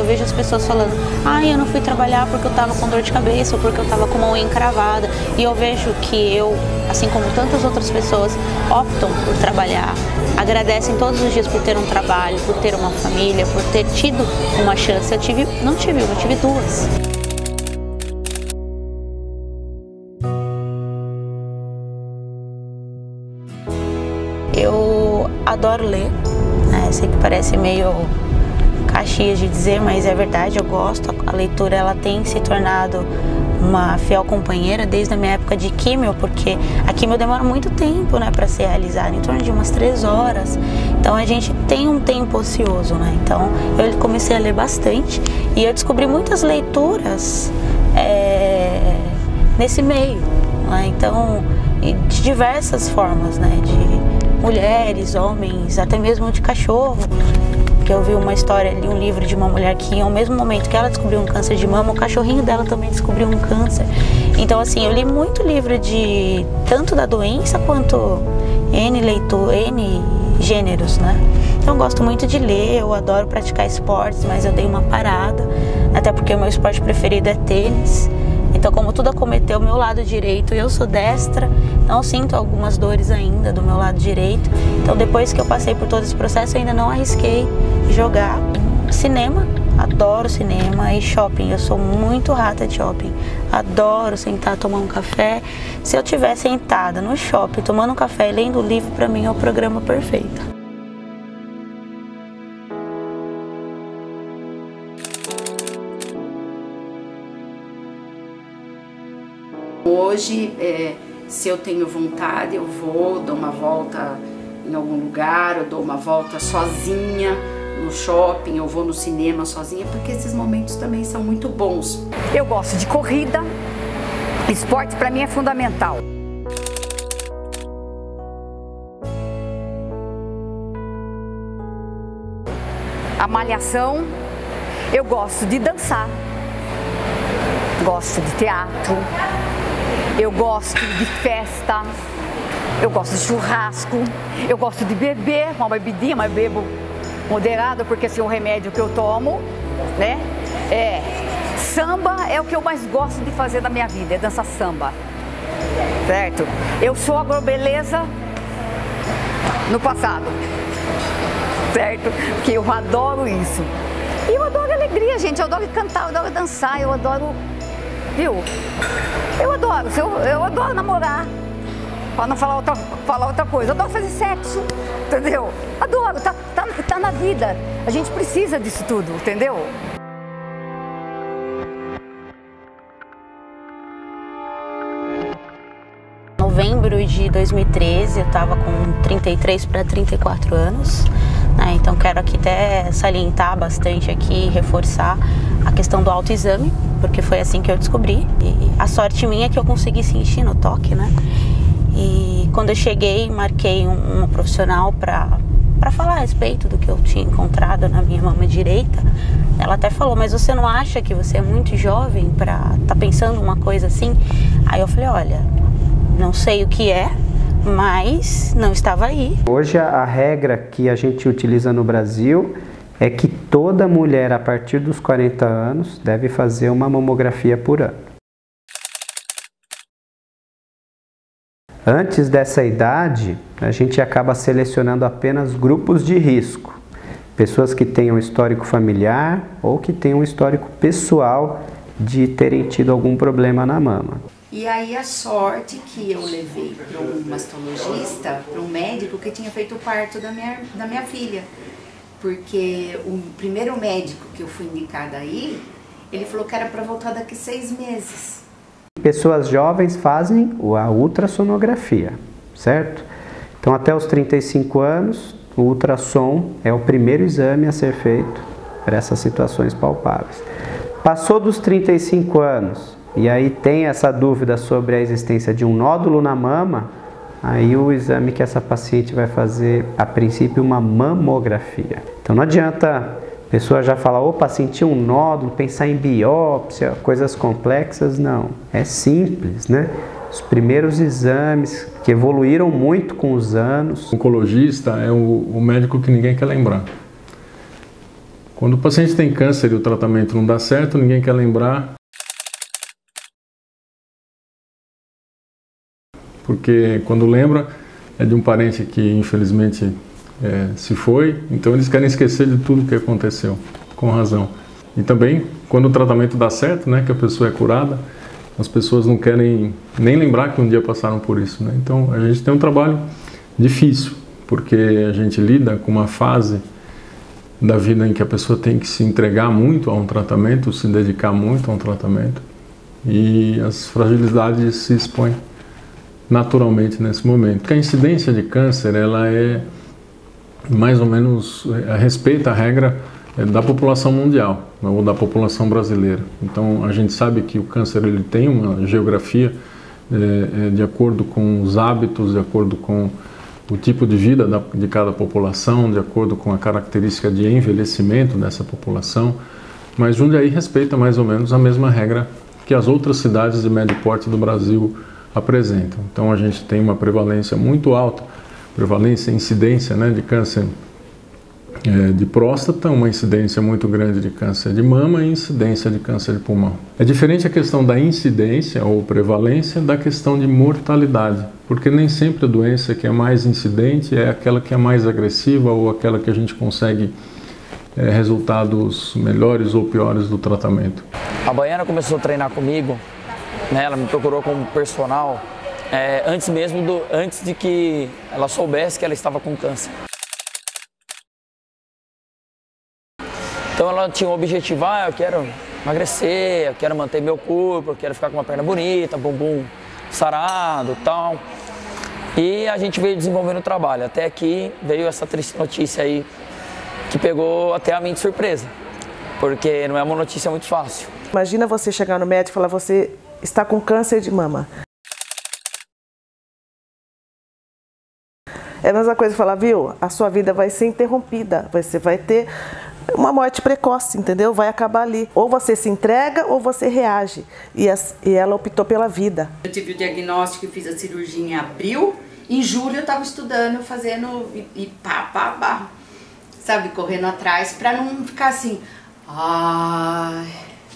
vejo as pessoas falando, eu não fui trabalhar porque eu tava com dor de cabeça ou porque eu tava com uma unha encravada. E eu vejo que eu, assim como tantas outras pessoas, optam por trabalhar, agradecem todos os dias por ter um trabalho, por ter uma família, por ter tido uma chance. Não tive uma, eu tive duas. Eu adoro ler, né? Sei que parece meio caxias de dizer, mas é verdade, eu gosto. A leitura ela tem se tornado uma fiel companheira desde a minha época de químio, porque a químio demora muito tempo, né, para ser realizada, em torno de umas 3 horas. Então a gente tem um tempo ocioso, né? Então eu comecei a ler bastante e eu descobri muitas leituras nesse meio, né? Então, de diversas formas, né? De mulheres, homens, até mesmo de cachorro. Que eu vi uma história ali, um livro de uma mulher que ao mesmo momento que ela descobriu um câncer de mama, o cachorrinho dela também descobriu um câncer. Então assim, eu li muito livro de tanto da doença quanto N gêneros, né? Então eu gosto muito de ler, eu adoro praticar esportes, mas eu dei uma parada, até porque o meu esporte preferido é tênis. Então, como tudo acometeu o meu lado direito, eu sou destra, não sinto algumas dores ainda do meu lado direito. Então, depois que eu passei por todo esse processo, eu ainda não arrisquei jogar. Cinema, adoro cinema, e shopping, eu sou muito rata de shopping. Adoro sentar, tomar um café. Se eu estiver sentada no shopping, tomando um café e lendo um livro, para mim é o programa perfeito. Hoje, se eu tenho vontade, eu vou, dou uma volta em algum lugar, eu dou uma volta sozinha no shopping, eu vou no cinema sozinha, porque esses momentos também são muito bons. Eu gosto de corrida, esporte para mim é fundamental. A malhação, eu gosto de dançar, gosto de teatro. Eu gosto de festa, eu gosto de churrasco, eu gosto de beber, uma bebidinha, mas bebo moderado, porque assim, o remédio que eu tomo, né? Samba é o que eu mais gosto de fazer na minha vida, é dançar samba, certo? Eu sou agrobeleza no passado, certo? Porque eu adoro isso. E eu adoro alegria, gente, eu adoro cantar, eu adoro dançar, eu adoro... Viu? Eu adoro namorar, para não falar outra coisa. Eu adoro fazer sexo, entendeu? Adoro, tá na vida. A gente precisa disso tudo, entendeu? Em novembro de 2013, eu estava com 33 para 34 anos. Então quero aqui até salientar bastante aqui, reforçar a questão do autoexame, porque foi assim que eu descobri. E a sorte minha é que eu consegui sentir no toque, né? E quando eu cheguei, marquei uma profissional para falar a respeito do que eu tinha encontrado na minha mama direita. Ela até falou, mas você não acha que você é muito jovem para estar pensando uma coisa assim? Aí eu falei, olha, não sei o que é, mas não estava aí. Hoje a regra que a gente utiliza no Brasil é que toda mulher a partir dos 40 anos deve fazer uma mamografia por ano. Antes dessa idade, a gente acaba selecionando apenas grupos de risco. Pessoas que tenham histórico familiar ou que tenham histórico pessoal de terem tido algum problema na mama. E aí a sorte que eu levei para um mastologista, para um médico que tinha feito o parto da minha filha. Porque o primeiro médico que eu fui indicada aí, ele falou que era para voltar daqui 6 meses. Pessoas jovens fazem a ultrassonografia, certo? Então até os 35 anos, o ultrassom é o primeiro exame a ser feito para essas situações palpáveis. Passou dos 35 anos e aí tem essa dúvida sobre a existência de um nódulo na mama, aí o exame que essa paciente vai fazer, a princípio, uma mamografia. Então não adianta a pessoa já falar, opa, senti um nódulo, pensar em biópsia, coisas complexas, não. É simples, né? Os primeiros exames que evoluíram muito com os anos. O oncologista é o médico que ninguém quer lembrar. Quando o paciente tem câncer e o tratamento não dá certo, ninguém quer lembrar, porque quando lembra é de um parente que infelizmente se foi, então eles querem esquecer de tudo que aconteceu, com razão. E também quando o tratamento dá certo, né, que a pessoa é curada, as pessoas não querem nem lembrar que um dia passaram por isso, né? Então a gente tem um trabalho difícil, porque a gente lida com uma fase da vida em que a pessoa tem que se entregar muito a um tratamento, se dedicar muito a um tratamento, e as fragilidades se expõem naturalmente nesse momento. Porque a incidência de câncer, ela é mais ou menos, respeita a regra da população mundial, ou da população brasileira. Então a gente sabe que o câncer ele tem uma geografia de acordo com os hábitos, de acordo com o tipo de vida de cada população, de acordo com a característica de envelhecimento dessa população, mas Jundiaí respeita mais ou menos a mesma regra que as outras cidades de médio porte do Brasil apresentam. Então a gente tem uma prevalência muito alta, prevalência e incidência, né, de câncer de próstata, uma incidência muito grande de câncer de mama e incidência de câncer de pulmão. É diferente a questão da incidência ou prevalência da questão de mortalidade, porque nem sempre a doença que é mais incidente é aquela que é mais agressiva ou aquela que a gente consegue resultados melhores ou piores do tratamento. A Baiana começou a treinar comigo, né, ela me procurou como personal antes de que ela soubesse que ela estava com câncer. Então ela tinha um objetivo, eu quero emagrecer, eu quero manter meu corpo, eu quero ficar com uma perna bonita, bumbum sarado e tal. E a gente veio desenvolvendo o trabalho, até aqui veio essa triste notícia aí, que pegou até a mim de surpresa, porque não é uma notícia muito fácil. Imagina você chegar no médico e falar, você está com câncer de mama. É a mesma coisa falar, viu, a sua vida vai ser interrompida, você vai ter uma morte precoce, entendeu? Vai acabar ali. Ou você se entrega ou você reage. E ela optou pela vida. Eu tive o diagnóstico e fiz a cirurgia em abril. Em julho eu estava estudando, fazendo sabe, correndo atrás, para não ficar assim, ai,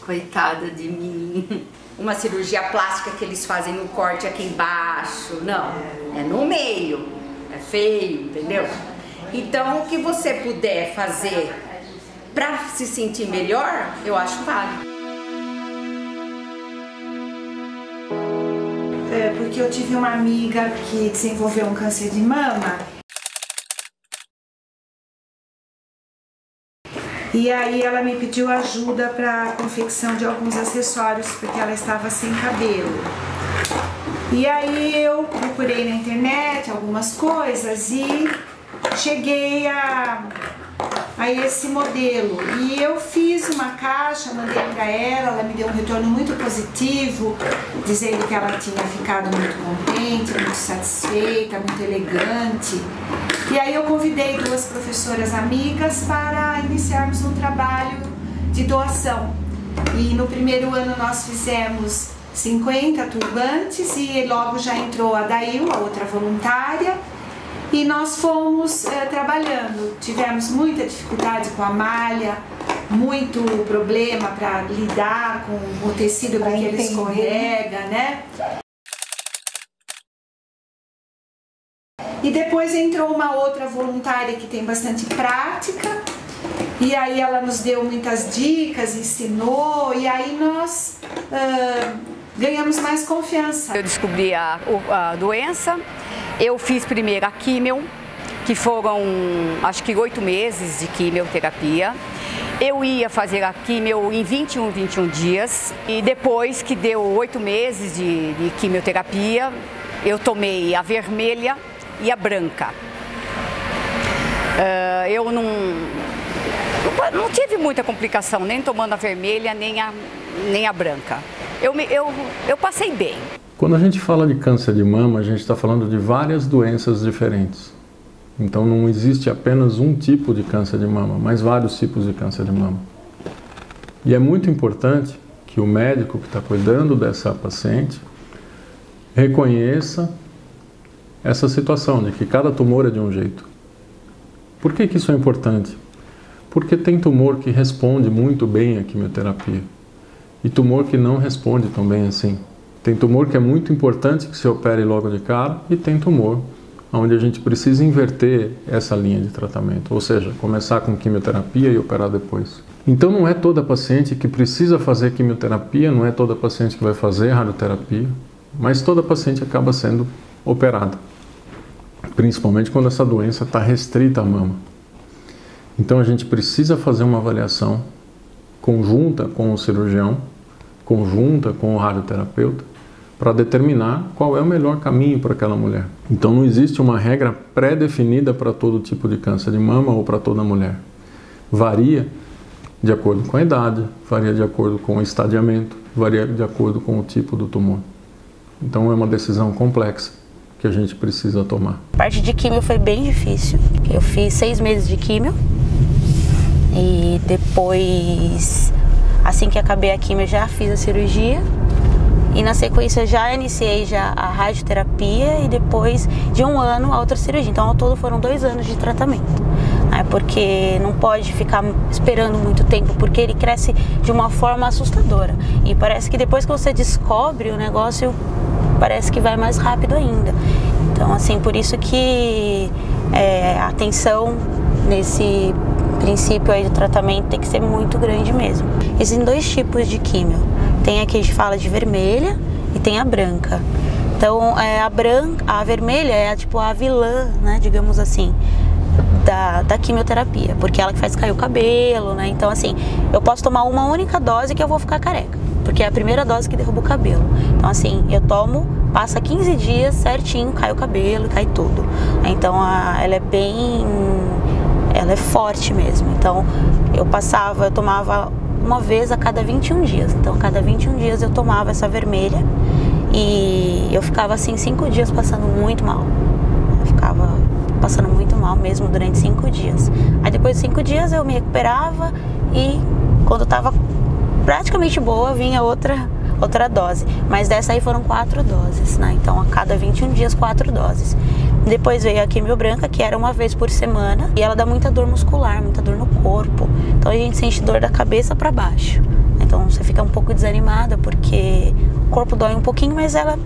coitada de mim. Uma cirurgia plástica que eles fazem no corte aqui embaixo, não, é no meio, é feio, entendeu? Então o que você puder fazer para se sentir melhor, eu acho válido. Porque eu tive uma amiga que desenvolveu um câncer de mama. E aí ela me pediu ajuda para a confecção de alguns acessórios, porque ela estava sem cabelo. E aí eu procurei na internet algumas coisas e cheguei a esse modelo. E eu fiz uma caixa, mandei para ela me deu um retorno muito positivo, dizendo que ela tinha ficado muito contente, muito satisfeita, muito elegante. E aí eu convidei 2 professoras amigas para iniciarmos um trabalho de doação. E no primeiro ano nós fizemos 50 turbantes e logo já entrou a Dail, a outra voluntária. E nós fomos trabalhando, tivemos muita dificuldade com a malha, muito problema para lidar com o tecido porque ele escorrega, né? E depois entrou uma outra voluntária que tem bastante prática, e aí ela nos deu muitas dicas, ensinou, e aí nós ganhamos mais confiança. Eu descobri a doença. Eu fiz primeiro a químio, que foram acho que 8 meses de quimioterapia. Eu ia fazer a químio em 21 dias e depois que deu 8 meses de quimioterapia, eu tomei a vermelha e a branca. Eu não tive muita complicação, nem tomando a vermelha, nem a branca. Eu passei bem. Quando a gente fala de câncer de mama, a gente está falando de várias doenças diferentes. Então não existe apenas um tipo de câncer de mama, mas vários tipos de câncer de mama. E é muito importante que o médico que está cuidando dessa paciente reconheça essa situação de que cada tumor é de um jeito. Por que isso é importante? Porque tem tumor que responde muito bem à quimioterapia e tumor que não responde tão bem assim. Tem tumor que é muito importante que se opere logo de cara e tem tumor onde a gente precisa inverter essa linha de tratamento, ou seja, começar com quimioterapia e operar depois. Então não é toda paciente que precisa fazer quimioterapia, não é toda paciente que vai fazer radioterapia, mas toda paciente acaba sendo operada, principalmente quando essa doença está restrita à mama. Então a gente precisa fazer uma avaliação conjunta com o cirurgião, conjunta com o radioterapeuta, para determinar qual é o melhor caminho para aquela mulher. Então não existe uma regra pré-definida para todo tipo de câncer de mama ou para toda mulher. Varia de acordo com a idade, varia de acordo com o estadiamento, varia de acordo com o tipo do tumor. Então é uma decisão complexa que a gente precisa tomar. A parte de químio foi bem difícil. Eu fiz 6 meses de químio e depois, assim que acabei a químio, já fiz a cirurgia. E na sequência já iniciei a radioterapia e depois de 1 ano a outra cirurgia. Então ao todo foram 2 anos de tratamento. Porque não pode ficar esperando muito tempo, porque ele cresce de uma forma assustadora. E parece que depois que você descobre o negócio, parece que vai mais rápido ainda. Então assim, por isso que a atenção nesse princípio aí do tratamento tem que ser muito grande mesmo. Existem 2 tipos de químio. Tem a que a gente fala de vermelha e tem a branca. Então a vermelha é tipo a vilã, né, digamos assim, da quimioterapia, porque é ela que faz cair o cabelo, né? Então assim, eu posso tomar uma única dose que eu vou ficar careca, porque é a primeira dose que derruba o cabelo. Então assim, eu tomo, passa 15 dias certinho, cai o cabelo, cai tudo. Então ela é forte mesmo. Então eu tomava uma vez a cada 21 dias. Então a cada 21 dias eu tomava essa vermelha e eu ficava assim 5 dias passando muito mal. Eu ficava passando muito mal mesmo durante 5 dias. Aí depois de 5 dias eu me recuperava e quando eu tava praticamente boa vinha outra dose. Mas dessa aí foram 4 doses, né? Então a cada 21 dias 4 doses. Depois veio a quimio branca, que era 1 vez por semana, e ela dá muita dor muscular, muita dor no corpo. Então a gente sente dor da cabeça para baixo. Então você fica um pouco desanimada porque o corpo dói um pouquinho, mas ela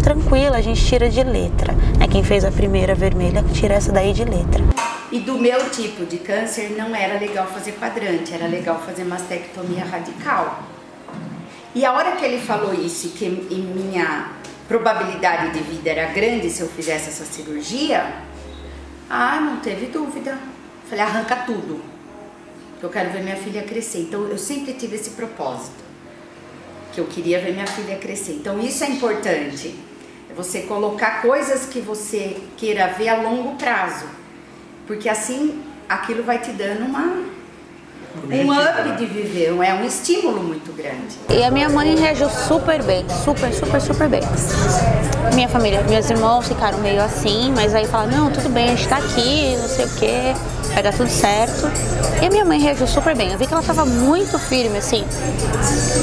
tranquila, a gente tira de letra. Quem fez a primeira vermelha tira essa daí de letra. E do meu tipo de câncer não era legal fazer quadrante, era legal fazer mastectomia radical. E a hora que ele falou isso, que minha probabilidade de vida era grande se eu fizesse essa cirurgia, não teve dúvida. Falei, arranca tudo, que eu quero ver minha filha crescer. Então eu sempre tive esse propósito, que eu queria ver minha filha crescer. Então isso é importante, é você colocar coisas que você queira ver a longo prazo, porque assim aquilo vai te dando um up de viver, é um estímulo muito grande. E a minha mãe reagiu super bem, super bem. Minha família, meus irmãos ficaram meio assim, mas aí falaram, não, tudo bem, a gente tá aqui, não sei o que, vai dar tudo certo. E a minha mãe reagiu super bem, eu vi que ela tava muito firme, assim.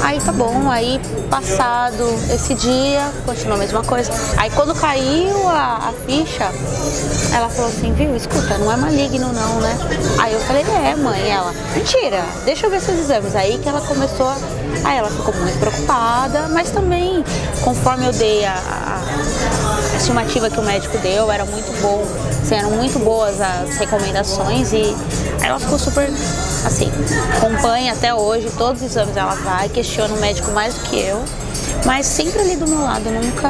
Aí tá bom, aí passado esse dia, continuou a mesma coisa. Aí quando caiu a ficha, ela falou assim, viu, escuta, não é maligno não, né? Aí eu falei, mãe, ela, mentira, deixa eu ver seus exames. Aí que ela começou, aí ela ficou muito preocupada, mas também, conforme eu dei a estimativa que o médico deu, era muito bom, assim, eram muito boas as recomendações e ela ficou super, assim, acompanha até hoje, todos os exames ela vai, questiona o médico mais do que eu, mas sempre ali do meu lado, nunca,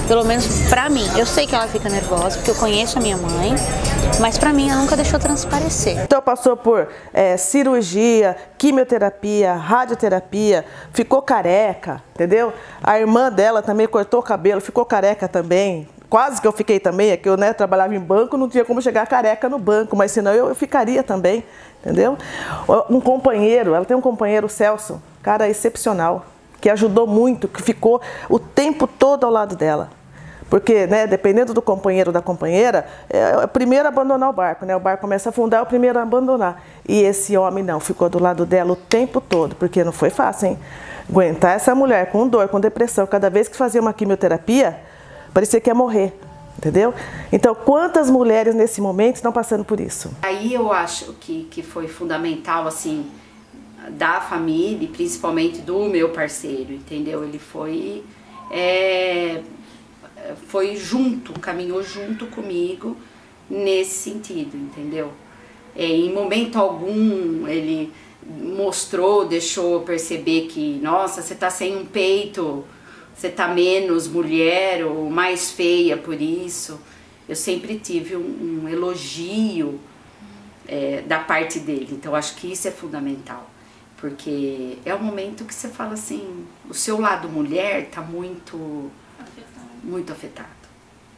pelo menos pra mim, eu sei que ela fica nervosa, porque eu conheço a minha mãe, mas pra mim ela nunca deixou transparecer. Então passou por cirurgia, quimioterapia, radioterapia, ficou careca, entendeu? A irmã dela também cortou o cabelo, ficou careca também. Quase que eu fiquei também, é que eu trabalhava em banco, não tinha como chegar careca no banco, mas senão eu ficaria também, entendeu? Um companheiro, ela tem um companheiro, o Celso, cara excepcional, que ajudou muito, que ficou o tempo todo ao lado dela. Porque, dependendo do companheiro ou da companheira, é o primeiro a abandonar o barco, O barco começa a afundar, é o primeiro a abandonar. E esse homem não, ficou do lado dela o tempo todo, porque não foi fácil, hein? Aguentar essa mulher com dor, com depressão, cada vez que fazia uma quimioterapia, parecia que ia morrer. entendeu? Então, quantas mulheres nesse momento estão passando por isso? Aí eu acho que foi fundamental, assim, da família, principalmente do meu parceiro, entendeu? Ele foi junto, caminhou junto comigo nesse sentido, entendeu? Em momento algum ele mostrou, deixou eu perceber que, nossa, você tá sem um peito, você tá menos mulher ou mais feia por isso. Eu sempre tive um elogio da parte dele, então acho que isso é fundamental. Porque é um momento que você fala assim, o seu lado mulher tá muito afetado.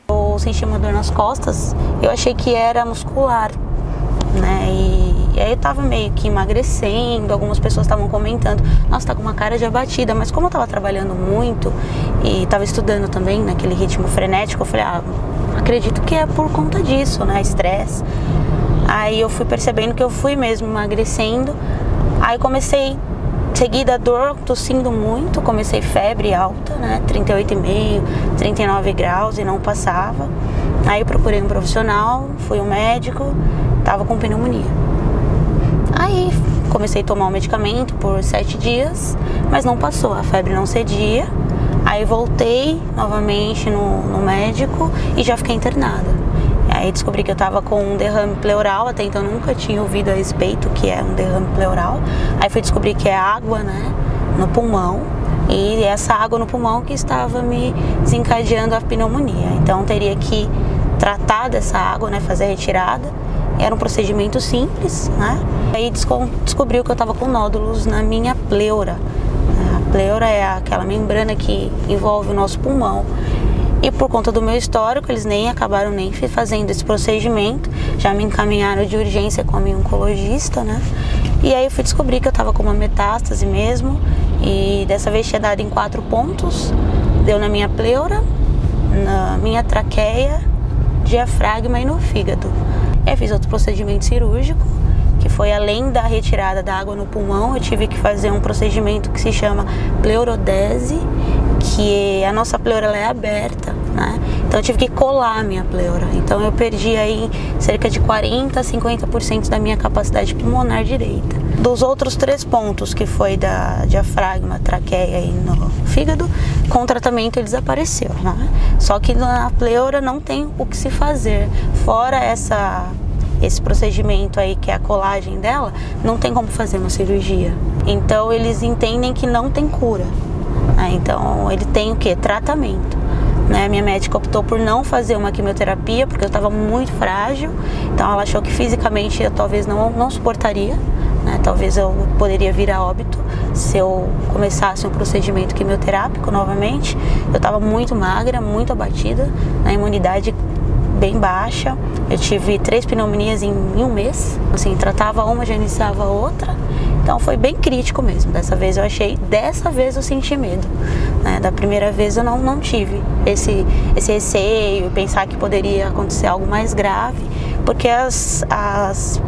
Eu senti uma dor nas costas, eu achei que era muscular, né? E aí eu tava meio que emagrecendo, algumas pessoas estavam comentando, nossa, tá com uma cara de abatida, mas como eu tava trabalhando muito e tava estudando também naquele ritmo frenético, eu falei, acredito que é por conta disso, né? Estresse. Aí eu fui percebendo que eu fui mesmo emagrecendo, aí comecei, seguida a dor, tossindo muito, comecei febre alta, né? 38,5, 39 graus e não passava. Aí eu procurei um profissional, fui ao médico, tava com pneumonia. Aí comecei a tomar o medicamento por 7 dias, mas não passou, a febre não cedia. Aí voltei novamente no médico e já fiquei internada. Aí descobri que eu tava com um derrame pleural, até então eu nunca tinha ouvido a respeito que é um derrame pleural. Aí fui descobrir que é água, né, no pulmão, e essa água no pulmão que estava me desencadeando a pneumonia. Então teria que tratar dessa água, né, fazer a retirada. Era um procedimento simples, né? Aí descobriu que eu estava com nódulos na minha pleura. A pleura é aquela membrana que envolve o nosso pulmão. E por conta do meu histórico, eles nem acabaram nem fazendo esse procedimento. Já me encaminharam de urgência com a minha oncologista, né? E aí eu fui descobrir que eu estava com uma metástase mesmo. E dessa vez tinha dado em 4 pontos. Deu na minha pleura, na minha traqueia, diafragma e no fígado. Eu fiz outro procedimento cirúrgico, que foi além da retirada da água no pulmão, eu tive que fazer um procedimento que se chama pleurodese, que a nossa pleura ela é aberta, né? Então eu tive que colar a minha pleura. Então eu perdi aí cerca de 40 a 50% da minha capacidade pulmonar direita. Dos outros 3 pontos, que foi da diafragma, traqueia e no fígado, com o tratamento ele desapareceu, né? Só que na pleura não tem o que se fazer. Fora esse procedimento aí, que é a colagem dela, não tem como fazer uma cirurgia. Então eles entendem que não tem cura. Então ele tem o que? Tratamento. Minha médica optou por não fazer uma quimioterapia, porque eu estava muito frágil. Então ela achou que fisicamente eu talvez não suportaria. Talvez eu poderia vir a óbito se eu começasse um procedimento quimioterápico novamente. Eu estava muito magra, muito abatida, a imunidade bem baixa. Eu tive 3 pneumonias em um mês. Assim, tratava uma, já iniciava outra. Então foi bem crítico mesmo. Dessa vez eu senti medo. Da primeira vez eu não tive esse receio, pensar que poderia acontecer algo mais grave, porque as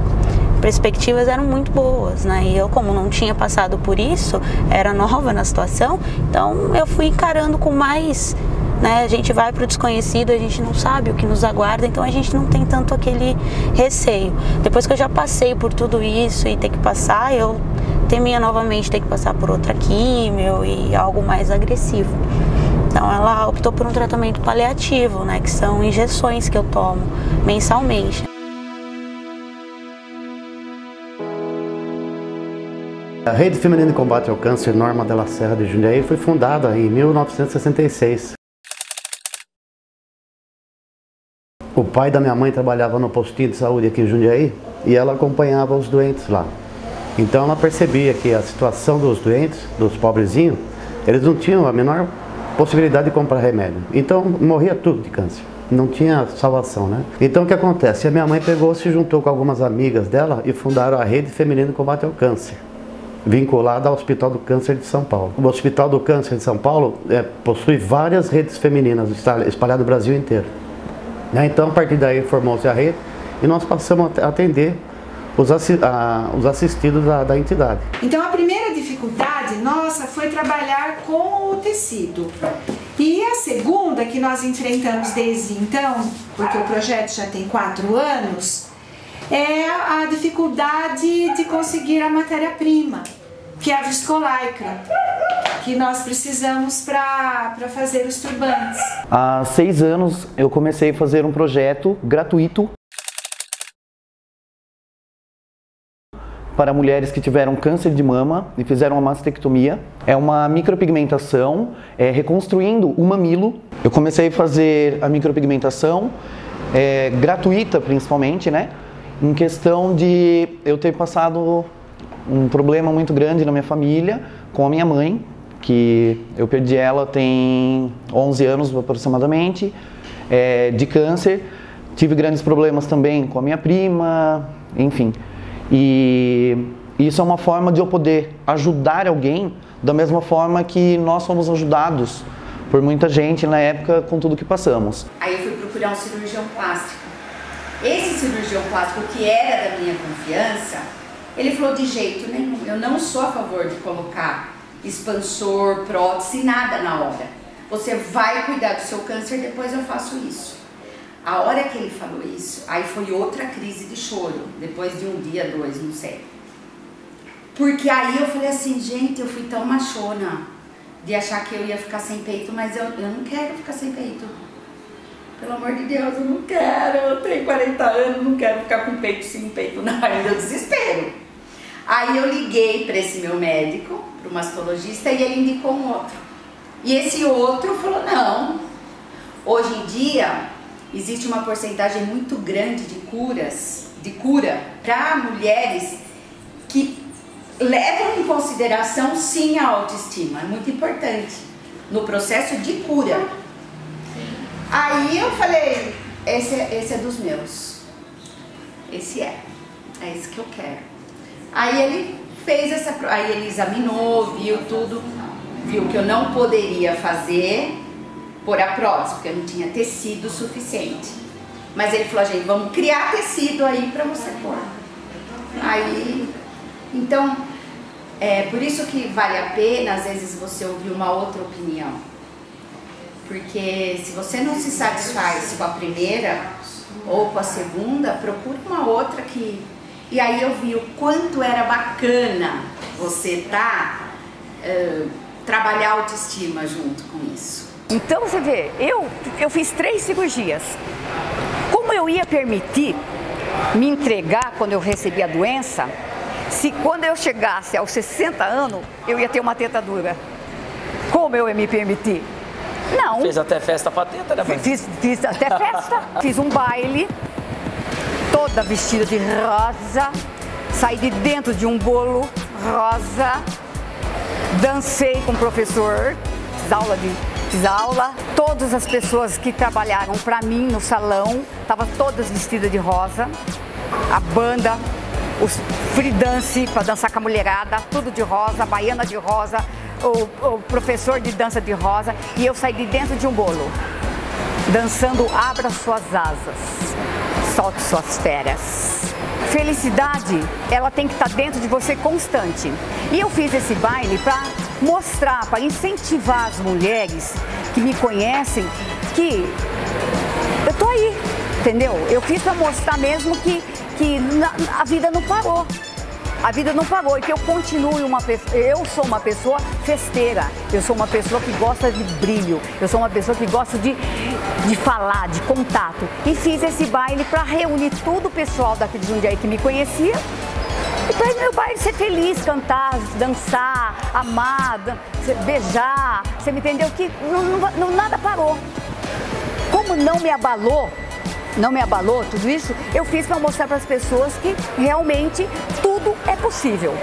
perspectivas eram muito boas, né? E eu, como não tinha passado por isso, era nova na situação, então eu fui encarando com mais, né? A gente vai para o desconhecido, a gente não sabe o que nos aguarda, então a gente não tem tanto aquele receio. Depois que eu já passei por tudo isso e ter que passar, eu temia novamente ter que passar por outra químio e algo mais agressivo. Então ela optou por um tratamento paliativo, né? Que são injeções que eu tomo mensalmente. A Rede Feminina de Combate ao Câncer Norma de la Serra de Jundiaí foi fundada em 1966. O pai da minha mãe trabalhava no postinho de saúde aqui em Jundiaí e ela acompanhava os doentes lá. Então ela percebia que a situação dos doentes, dos pobrezinhos, eles não tinham a menor possibilidade de comprar remédio. Então morria tudo de câncer. Não tinha salvação, né? Então o que acontece? A minha mãe se juntou com algumas amigas dela e fundaram a Rede Feminina de Combate ao Câncer, vinculada ao Hospital do Câncer de São Paulo. O Hospital do Câncer de São Paulo possui várias redes femininas espalhadas no Brasil inteiro. Então, a partir daí, formou-se a rede e nós passamos a atender os assistidos da entidade. Então, a primeira dificuldade nossa foi trabalhar com o tecido. E a segunda que nós enfrentamos desde então, porque o projeto já tem 4 anos, é a dificuldade de conseguir a matéria-prima, que é a viscolaicra, que nós precisamos para fazer os turbantes. Há 6 anos eu comecei a fazer um projeto gratuito para mulheres que tiveram câncer de mama e fizeram uma mastectomia. É uma micropigmentação, reconstruindo o mamilo. Eu comecei a fazer a micropigmentação, gratuita principalmente, né? Em questão de eu ter passado um problema muito grande na minha família com a minha mãe, que eu perdi ela tem 11 anos aproximadamente, de câncer. Tive grandes problemas também com a minha prima, enfim. E isso é uma forma de eu poder ajudar alguém da mesma forma que nós fomos ajudados por muita gente na época com tudo que passamos. Aí eu fui procurar um cirurgião plástico. Esse cirurgião plástico, que era da minha confiança, ele falou: de jeito nenhum, eu não sou a favor de colocar expansor, prótese, nada na hora. Você vai cuidar do seu câncer, depois eu faço isso. A hora que ele falou isso, aí foi outra crise de choro, depois de 1 dia, 2, não sei. Porque aí eu falei assim, gente, eu fui tão machona de achar que eu ia ficar sem peito, mas eu não quero ficar sem peito. Pelo amor de Deus, eu não quero, eu tenho 40 anos, não quero ficar com peito sem peito, não, aí deu desespero. Aí eu liguei para esse meu médico, para o mastologista, e ele indicou um outro. E esse outro falou, não, hoje em dia existe uma porcentagem muito grande de cura para mulheres que levam em consideração sim a autoestima, é muito importante no processo de cura. Aí eu falei, esse é dos meus, esse é esse que eu quero. Aí ele fez aí ele examinou, viu tudo, viu que eu não poderia fazer por a prótese, porque eu não tinha tecido suficiente. Mas ele falou, gente, vamos criar tecido aí pra você pôr. Aí, então, por isso que vale a pena, às vezes, você ouvir uma outra opinião. Porque se você não se satisfaz com a primeira ou com a segunda, procura uma outra que... E aí eu vi o quanto era bacana você trabalhar a autoestima junto com isso. Então você vê, eu fiz 3 cirurgias. Como eu ia permitir me entregar quando eu recebi a doença, se quando eu chegasse aos 60 anos, eu ia ter uma teta-dura? Como eu ia me permitir? Não. Fez até festa pra teta, né? Fiz até festa. Fiz um baile, toda vestida de rosa, saí de dentro de um bolo rosa, dancei com o professor, fiz aula, todas as pessoas que trabalharam para mim no salão, estavam todas vestidas de rosa, a banda, os free dance para dançar com a mulherada, tudo de rosa, a baiana de rosa, o professor de dança de rosa, e eu saí de dentro de um bolo, dançando Abra Suas Asas, Solte Suas Férias. Felicidade, ela tem que estar dentro de você constante. E eu fiz esse baile para mostrar, para incentivar as mulheres que me conhecem que eu tô aí, entendeu? Eu fiz para mostrar mesmo que a vida não parou. A vida não parou e que eu continuo eu sou uma pessoa festeira, eu sou uma pessoa que gosta de brilho, eu sou uma pessoa que gosta de falar, de contato. E fiz esse baile para reunir todo o pessoal daqui de Jundiaí que me conhecia e para meu baile ser feliz, cantar, dançar, amar, beijar, você me entendeu? Que nada parou. Como não me abalou tudo isso, eu fiz para mostrar para as pessoas que realmente tudo é possível.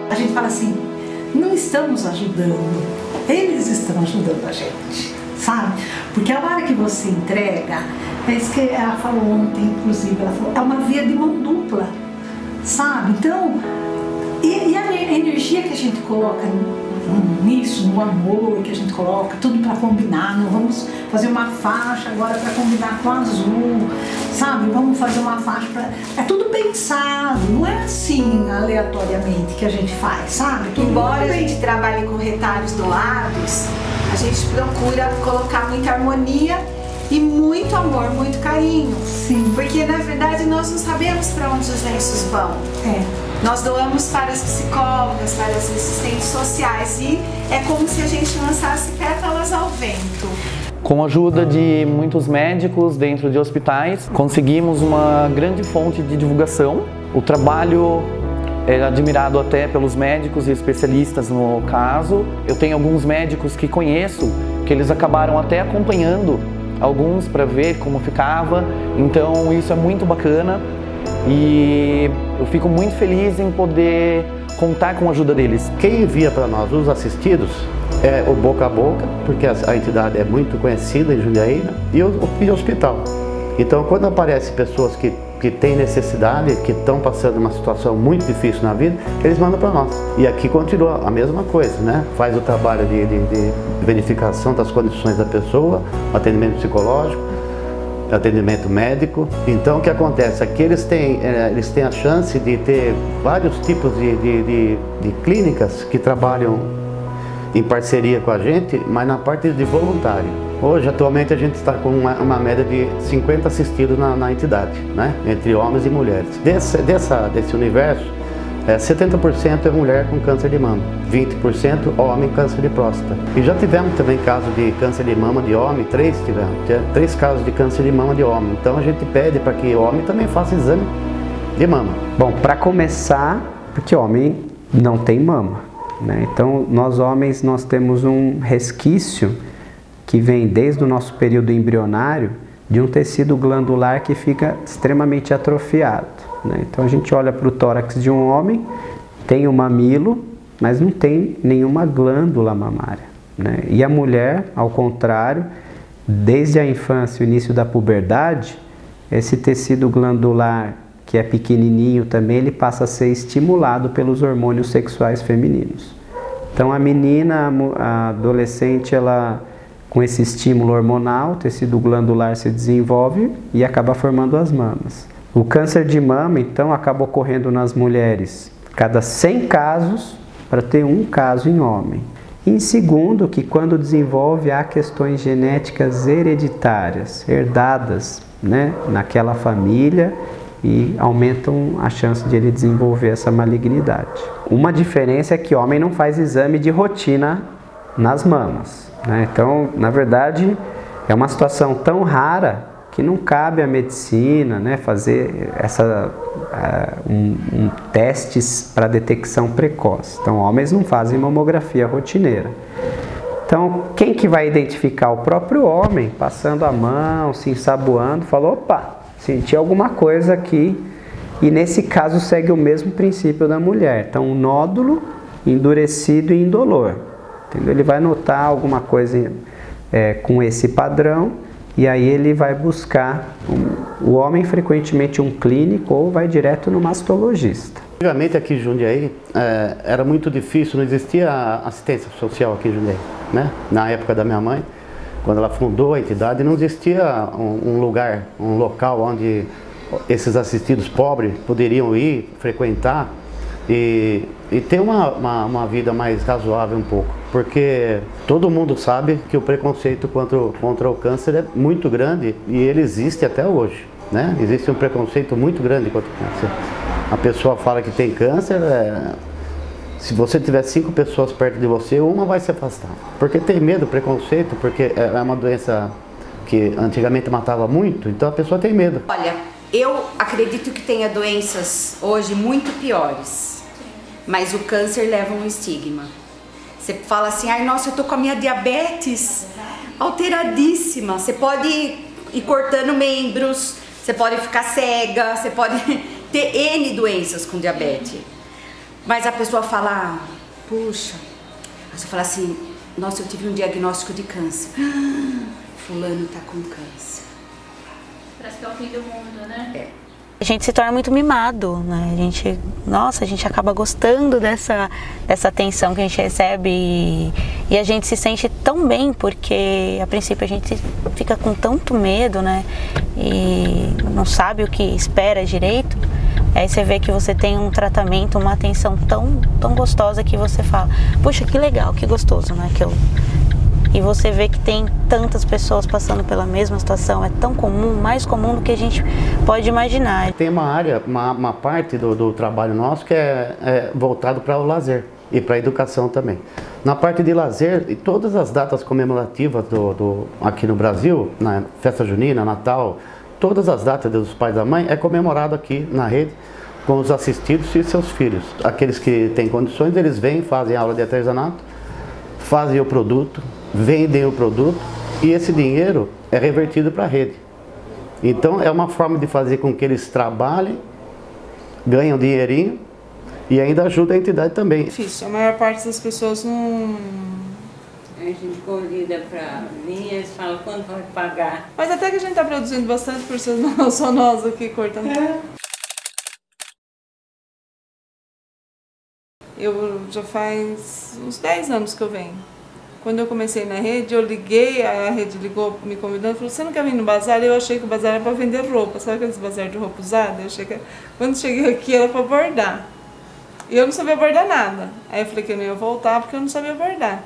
A gente fala assim, não estamos ajudando, eles estão ajudando a gente, sabe? Porque a hora que você entrega, é isso que ela falou ontem, inclusive, ela falou, é uma via de mão dupla, sabe? Então, e a energia que a gente coloca nisso, no amor que a gente coloca, tudo para combinar, não vamos fazer uma faixa agora para combinar com azul, sabe? Vamos fazer uma faixa para... É tudo pensado, não é assim aleatoriamente que a gente faz, sabe? Embora a gente trabalhe com retalhos doados, a gente procura colocar muita harmonia e muito amor, muito carinho. Sim. Porque na verdade nós não sabemos para onde os lenços vão. Nós doamos para as psicólogas, para as assistentes sociais e é como se a gente lançasse pétalas ao vento. Com a ajuda de muitos médicos dentro de hospitais, conseguimos uma grande fonte de divulgação. O trabalho é admirado até pelos médicos e especialistas no caso. Eu tenho alguns médicos que conheço, que eles acabaram até acompanhando alguns para ver como ficava. Então isso é muito bacana e eu fico muito feliz em poder contar com a ajuda deles. Quem envia para nós os assistidos é o boca a boca, porque a entidade é muito conhecida em Jundiaí, né? E o hospital. Então quando aparecem pessoas que têm necessidade, que estão passando uma situação muito difícil na vida, eles mandam para nós. E aqui continua a mesma coisa, né? Faz o trabalho de verificação das condições da pessoa, atendimento psicológico, atendimento médico. Então o que acontece? Aqui eles têm a chance de ter vários tipos de clínicas que trabalham em parceria com a gente, mas na parte de voluntário. Hoje, atualmente, a gente está com uma média de 50 assistidos na entidade, né? Entre homens e mulheres. Desse universo, 70% é mulher com câncer de mama, 20% homem com câncer de próstata. E já tivemos também casos de câncer de mama de homem, 3 casos de câncer de mama de homem. Então a gente pede para que o homem também faça exame de mama. Bom, para começar, porque homem não tem mama, né? Então nós homens nós temos um resquício que vem desde o nosso período embrionário de um tecido glandular que fica extremamente atrofiado, né? Então a gente olha para o tórax de um homem, tem o mamilo, mas não tem nenhuma glândula mamária, né? E a mulher, ao contrário, desde a infância, o início da puberdade, esse tecido glandular que é pequenininho também, ele passa a ser estimulado pelos hormônios sexuais femininos. Então a menina, a adolescente, ela com esse estímulo hormonal, o tecido glandular se desenvolve e acaba formando as mamas. O câncer de mama, então, acaba ocorrendo nas mulheres cada 100 casos para ter um caso em homem. Em segundo, que quando desenvolve há questões genéticas hereditárias, herdadas, né, naquela família e aumentam a chance de ele desenvolver essa malignidade. Uma diferença é que homem não faz exame de rotina nas mamas, né? Então, na verdade, é uma situação tão rara que não cabe à medicina, né, fazer testes para detecção precoce. Então, homens não fazem mamografia rotineira. Então, quem que vai identificar? O próprio homem, passando a mão, se ensaboando, falou, opa, senti alguma coisa aqui. E nesse caso segue o mesmo princípio da mulher. Então, um nódulo endurecido e indolor. Entendeu? Ele vai notar alguma coisa com esse padrão e aí ele vai buscar o homem, frequentemente um clínico, ou vai direto no mastologista. Antigamente aqui em Jundiaí era muito difícil, não existia assistência social aqui em Jundiaí, né? Na época da minha mãe, quando ela fundou a entidade, não existia um lugar, um local onde esses assistidos pobres poderiam ir, frequentar e ter uma vida mais razoável um pouco. Porque todo mundo sabe que o preconceito contra o câncer é muito grande e ele existe até hoje, né? Existe um preconceito muito grande contra o câncer. A pessoa fala que tem câncer, se você tiver 5 pessoas perto de você, uma vai se afastar. Porque tem medo, preconceito, porque é uma doença que antigamente matava muito, então a pessoa tem medo. Olha, eu acredito que tenha doenças hoje muito piores, mas o câncer leva um estigma. Você fala assim, ai nossa, eu tô com a minha diabetes alteradíssima. Você pode ir cortando membros, você pode ficar cega, você pode ter N doenças com diabetes. Mas a pessoa fala, puxa, você fala assim, nossa, eu tive um diagnóstico de câncer. Fulano tá com câncer. Parece que é o fim do mundo, né? a gente se torna muito mimado, né? A gente acaba gostando dessa atenção que a gente recebe e a gente se sente tão bem, porque a princípio a gente fica com tanto medo, né? E não sabe o que espera direito. Aí você vê que você tem um tratamento, uma atenção tão gostosa que você fala, puxa, que legal, que gostoso, né? E você vê que tem tantas pessoas passando pela mesma situação, é tão comum, mais comum do que a gente pode imaginar. Tem uma área, uma parte do trabalho nosso que é voltado para o lazer e para a educação também. Na parte de lazer, e todas as datas comemorativas aqui no Brasil, na festa junina, Natal, todas as datas dos pais e da mãe é comemorado aqui na rede com os assistidos e seus filhos. Aqueles que têm condições, eles vêm, fazem aula de artesanato, fazem o produto, vendem o produto e esse dinheiro é revertido para a rede. Então é uma forma de fazer com que eles trabalhem, ganham dinheirinho e ainda ajudam a entidade também. Difícil, a maior parte das pessoas não... A gente convida para vir, eles falam quando vai pagar. Mas até que a gente está produzindo bastante, por isso não só nós aqui cortando. Eu já faz uns 10 anos que eu venho. Quando eu comecei na rede, eu liguei, a rede ligou me convidando, falou, você não quer vir no bazar? Eu achei que o bazar era para vender roupa, sabe aqueles bazar de roupa usada? Eu achei que quando cheguei aqui era para bordar. E eu não sabia bordar nada. Aí eu falei que eu não ia voltar porque eu não sabia bordar.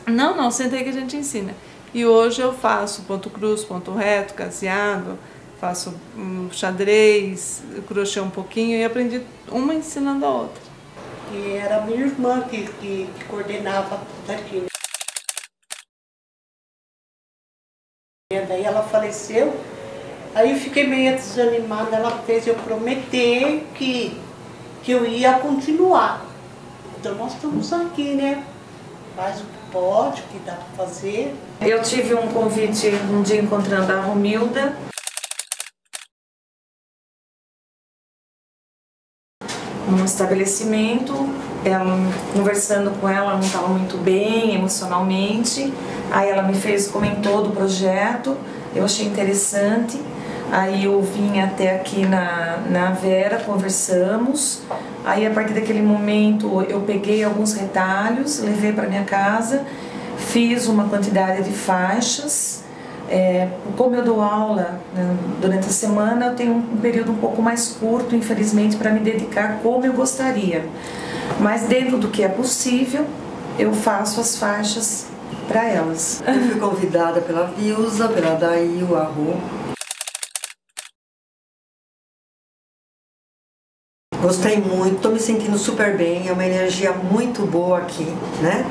Não, senta aí que a gente ensina. E hoje eu faço ponto cruz, ponto reto, caseado, faço xadrez, crochê um pouquinho e aprendi uma ensinando a outra. E era a minha irmã que coordenava tudo aqui. E daí ela faleceu, aí eu fiquei meio desanimada, ela fez eu prometer que eu ia continuar. Então nós estamos aqui, né? Faz o que pode, o que dá para fazer. Eu tive um convite um dia encontrando a Romilda. Num estabelecimento, conversando com ela, não estava muito bem emocionalmente. Aí ela comentou do projeto, eu achei interessante. Aí eu vim até aqui na Vera, conversamos. Aí a partir daquele momento eu peguei alguns retalhos, levei para minha casa, fiz uma quantidade de faixas. Como eu dou aula durante a semana, eu tenho um período um pouco mais curto, infelizmente, para me dedicar como eu gostaria. Mas dentro do que é possível, eu faço as faixas para elas. Eu fui convidada pela Vilza, pela Daí, o Arru. Gostei muito, estou me sentindo super bem, é uma energia muito boa aqui, né?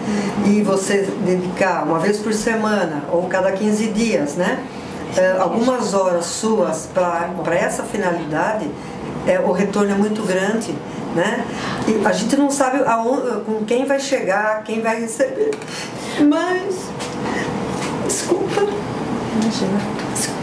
E você dedicar uma vez por semana ou cada 15 dias, né? Algumas horas suas para essa finalidade, o retorno é muito grande, né? E a gente não sabe com quem vai chegar, quem vai receber. Mas, desculpa. Imagina. Desculpa.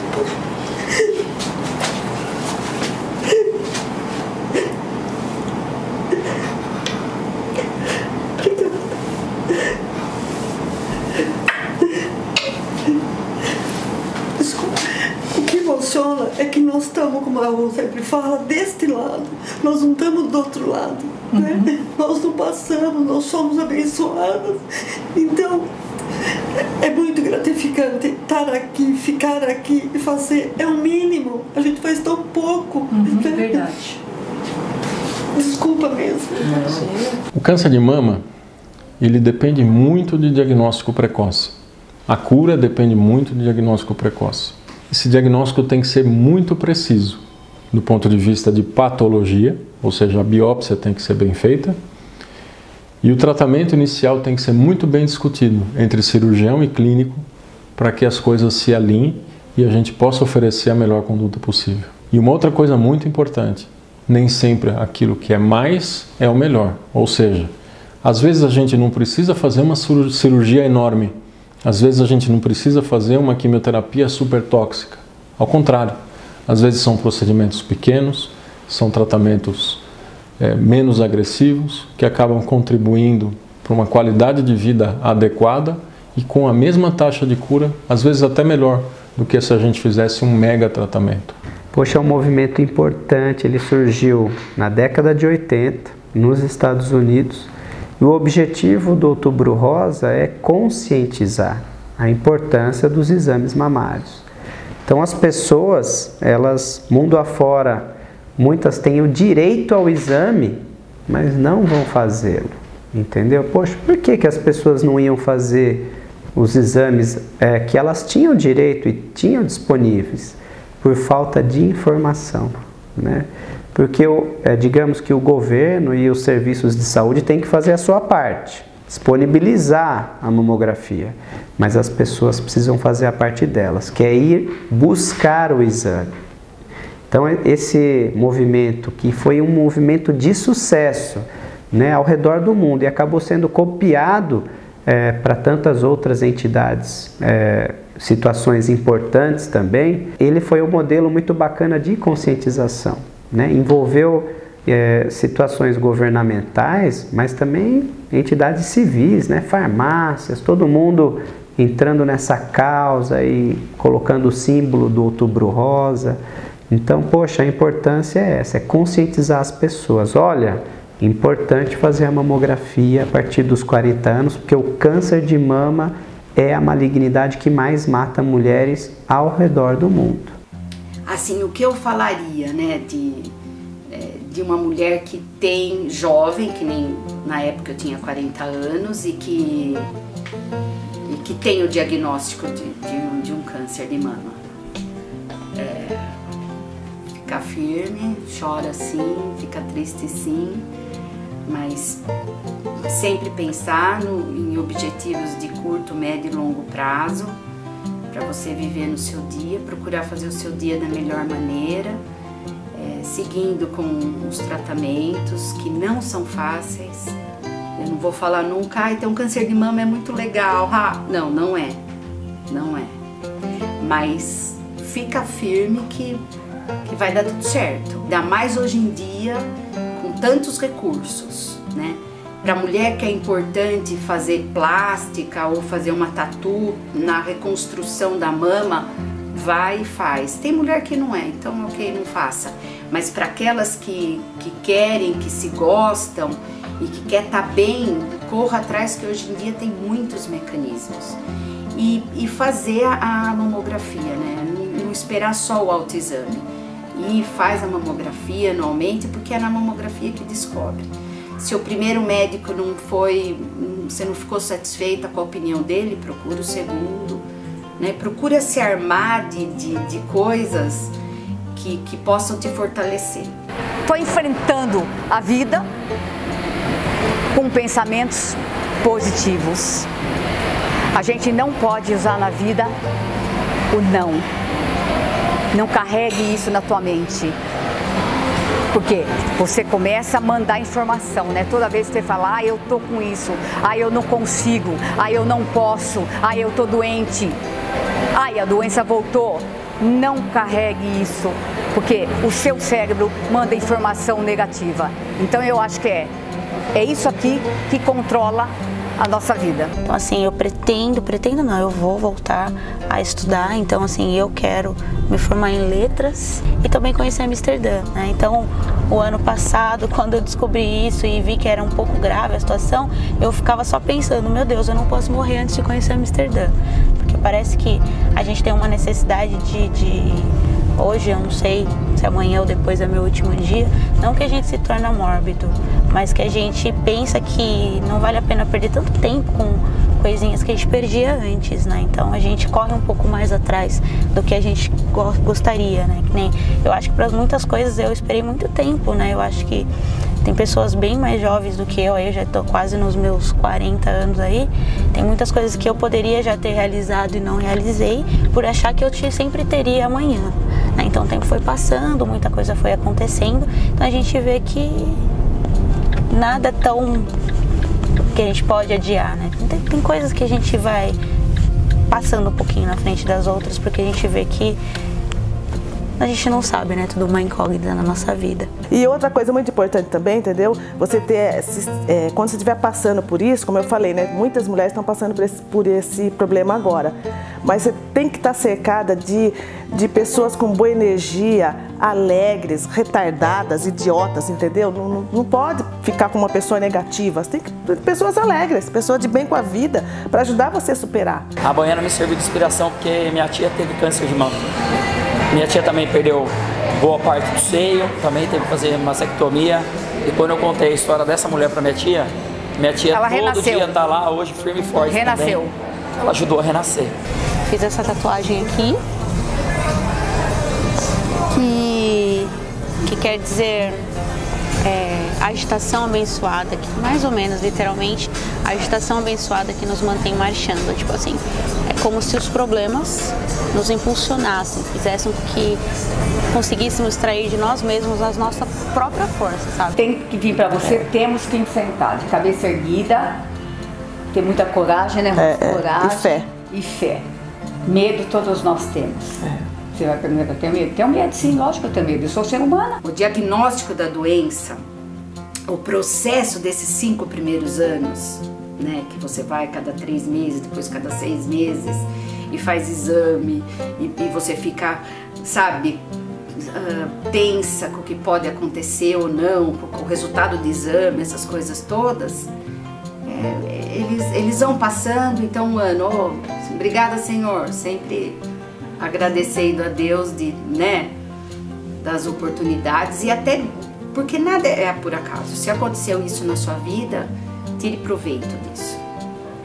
É que nós estamos, como a Raul sempre fala, deste lado, nós não estamos do outro lado, né? Nós não passamos, nós somos abençoadas. Então, é muito gratificante estar aqui, ficar aqui e fazer, é o mínimo, a gente faz tão pouco. Né? Verdade. Desculpa mesmo. O câncer de mama, ele depende muito de diagnóstico precoce. A cura depende muito de diagnóstico precoce. Esse diagnóstico tem que ser muito preciso, do ponto de vista de patologia, ou seja, a biópsia tem que ser bem feita, e o tratamento inicial tem que ser muito bem discutido entre cirurgião e clínico, para que as coisas se alinhem e a gente possa oferecer a melhor conduta possível. E uma outra coisa muito importante, nem sempre aquilo que é mais é o melhor, ou seja, às vezes a gente não precisa fazer uma cirurgia enorme. Às vezes a gente não precisa fazer uma quimioterapia super tóxica. Ao contrário, às vezes são procedimentos pequenos, são tratamentos menos agressivos, que acabam contribuindo para uma qualidade de vida adequada e com a mesma taxa de cura, às vezes até melhor do que se a gente fizesse um mega tratamento. Poxa, é um movimento importante, ele surgiu na década de 80, nos Estados Unidos, e o objetivo do Outubro Rosa é conscientizar a importância dos exames mamários. Então as pessoas, elas, mundo afora, muitas têm o direito ao exame, mas não vão fazê-lo, entendeu? Poxa, por que as pessoas não iam fazer os exames que elas tinham direito e tinham disponíveis? Por falta de informação, né? Porque digamos que o governo e os serviços de saúde têm que fazer a sua parte, disponibilizar a mamografia, mas as pessoas precisam fazer a parte delas, que é ir buscar o exame. Então esse movimento, que foi um movimento de sucesso, né, ao redor do mundo, e acabou sendo copiado para tantas outras entidades, situações importantes também, ele foi um modelo muito bacana de conscientização, né? Envolveu situações governamentais, mas também entidades civis, né? Farmácias, todo mundo entrando nessa causa e colocando o símbolo do Outubro Rosa. Então, poxa, a importância é essa, é conscientizar as pessoas. Olha, importante fazer a mamografia a partir dos 40 anos, porque o câncer de mama é a malignidade que mais mata mulheres ao redor do mundo. Assim, o que eu falaria, né, de uma mulher que tem jovem, que nem na época eu tinha 40 anos, e que tem o diagnóstico de um câncer de mama. Fica firme, chora sim, fica triste sim, mas sempre pensar em objetivos de curto, médio e longo prazo, para você viver no seu dia, procurar fazer o seu dia da melhor maneira, seguindo com os tratamentos que não são fáceis. Eu não vou falar nunca, ter um câncer de mama é muito legal. Não, não é. Não é. Mas fica firme que vai dar tudo certo. Ainda mais hoje em dia, com tantos recursos, né? Para mulher que é importante fazer plástica ou fazer uma tatu na reconstrução da mama, vai e faz. Tem mulher que não é, então ok, não faça. Mas para aquelas que querem, que se gostam e que quer estar bem, corra atrás, que hoje em dia tem muitos mecanismos. E fazer a mamografia, né? Não esperar só o autoexame. E faz a mamografia anualmente, porque é na mamografia que descobre. Se o primeiro médico você não ficou satisfeita com a opinião dele, procura o segundo, né? Procura se armar de coisas que possam te fortalecer. Estou enfrentando a vida com pensamentos positivos. A gente não pode usar na vida o não. Não carregue isso na tua mente. Porque você começa a mandar informação, né? Toda vez que você fala, eu tô com isso, eu não consigo, eu não posso, eu tô doente, a doença voltou. Não carregue isso, porque o seu cérebro manda informação negativa. Então eu acho que é isso aqui que controla a nossa vida. Então assim, eu eu vou voltar a estudar, então assim, eu quero me formar em letras e também conhecer Amsterdã, né? Então, o ano passado, quando eu descobri isso e vi que era um pouco grave a situação, eu ficava só pensando, meu Deus, eu não posso morrer antes de conhecer Amsterdã, porque parece que a gente tem uma necessidade hoje, eu não sei se amanhã ou depois é meu último dia, não que a gente se torna mórbido, mas que a gente pensa que não vale a pena perder tanto tempo com coisinhas que a gente perdia antes, né? Então a gente corre um pouco mais atrás do que a gente gostaria, né? Que nem, eu acho que para muitas coisas eu esperei muito tempo, né? Eu acho que tem pessoas bem mais jovens do que eu já estou quase nos meus 40 anos aí, tem muitas coisas que eu poderia já ter realizado e não realizei, por achar que eu sempre teria amanhã, né? Então o tempo foi passando, muita coisa foi acontecendo, então a gente vê que nada tão que a gente pode adiar, né? Tem coisas que a gente vai passando um pouquinho na frente das outras, porque a gente vê que a gente não sabe, né? Tudo uma incógnita na nossa vida. E outra coisa muito importante também, entendeu? Você ter, quando você estiver passando por isso, como eu falei, né? Muitas mulheres estão passando por esse problema agora. Mas você tem que estar cercada de pessoas com boa energia, alegres, retardadas, idiotas, entendeu? Não pode ficar com uma pessoa negativa. Você tem que ter pessoas alegres, pessoas de bem com a vida, para ajudar você a superar. A Baiana me serviu de inspiração porque minha tia teve câncer de mama. Minha tia também perdeu boa parte do seio, também teve que fazer mastectomia. E quando eu contei a história dessa mulher para minha tia ela todo renasceu. dia tá lá hoje firme e forte. Renasceu. Também. Ela ajudou a renascer. Fiz essa tatuagem aqui, que quer dizer agitação abençoada, que mais ou menos, literalmente, a agitação abençoada que nos mantém marchando. Tipo assim, é como se os problemas nos impulsionassem, fizessem com que conseguíssemos extrair de nós mesmos a nossa própria força, sabe? Tem que vir para você, temos que enfrentar, de cabeça erguida, ter muita coragem, né? Coragem e fé. E fé. Medo todos nós temos. Você vai perguntar, eu tenho medo? Tenho medo, sim, lógico que eu tenho medo, eu sou ser humana. O diagnóstico da doença, o processo desses 5 primeiros anos, né, que você vai cada 3 meses, depois cada 6 meses, e faz exame, e você fica, sabe, tensa com o que pode acontecer ou não, com o resultado do exame, essas coisas todas, eles vão passando. Então, um ano, obrigada, Senhor, sempre agradecendo a Deus das oportunidades, e até porque nada é por acaso. Se aconteceu isso na sua vida, tire proveito disso,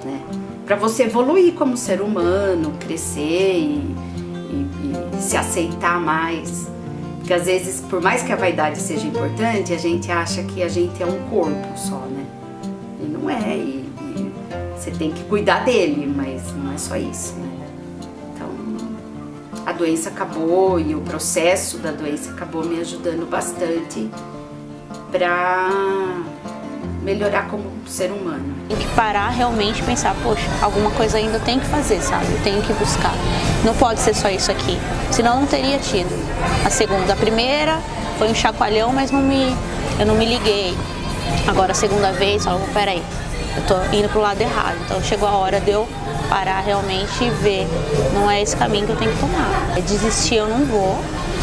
né? Para você evoluir como ser humano, crescer e se aceitar mais. Porque às vezes, por mais que a vaidade seja importante, a gente acha que a gente é um corpo só, né? E não é, e você tem que cuidar dele, mas não é só isso, né? A doença acabou, e o processo da doença acabou me ajudando bastante para melhorar como ser humano. Tem que parar realmente e pensar, poxa, alguma coisa ainda eu tenho que fazer, sabe? Eu tenho que buscar. Não pode ser só isso aqui, senão não teria tido. A segunda, a primeira foi um chacoalhão, mas eu não me liguei. Agora a segunda vez, peraí, eu tô indo pro lado errado. Então chegou a hora de eu parar realmente e ver, não é esse caminho que eu tenho que tomar. Desistir eu não vou.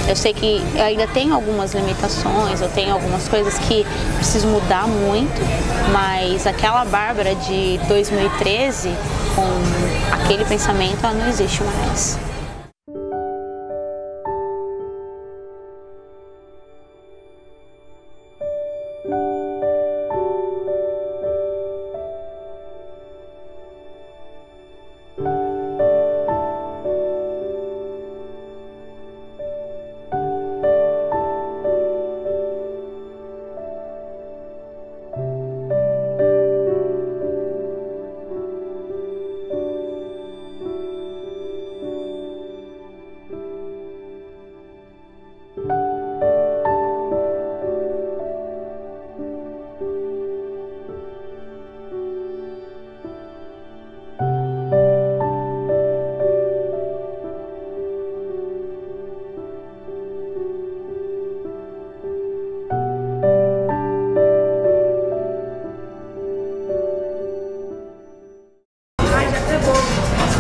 Eu sei que eu ainda tenho algumas limitações, eu tenho algumas coisas que preciso mudar muito, mas aquela Bárbara de 2013, com aquele pensamento, ela não existe mais.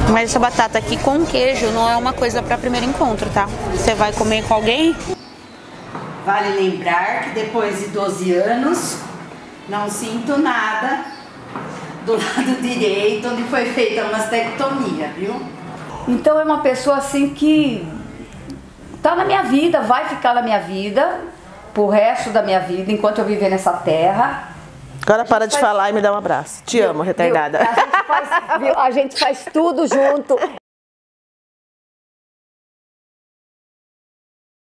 Mas essa batata aqui com queijo não é uma coisa para primeiro encontro, tá? Você vai comer com alguém? Vale lembrar que depois de 12 anos, não sinto nada do lado direito, onde foi feita a mastectomia, viu? Então é uma pessoa assim que tá na minha vida, vai ficar na minha vida, pro resto da minha vida, enquanto eu viver nessa terra. Agora para de falar e me dá um abraço. Te amo, retardada. A gente faz tudo junto.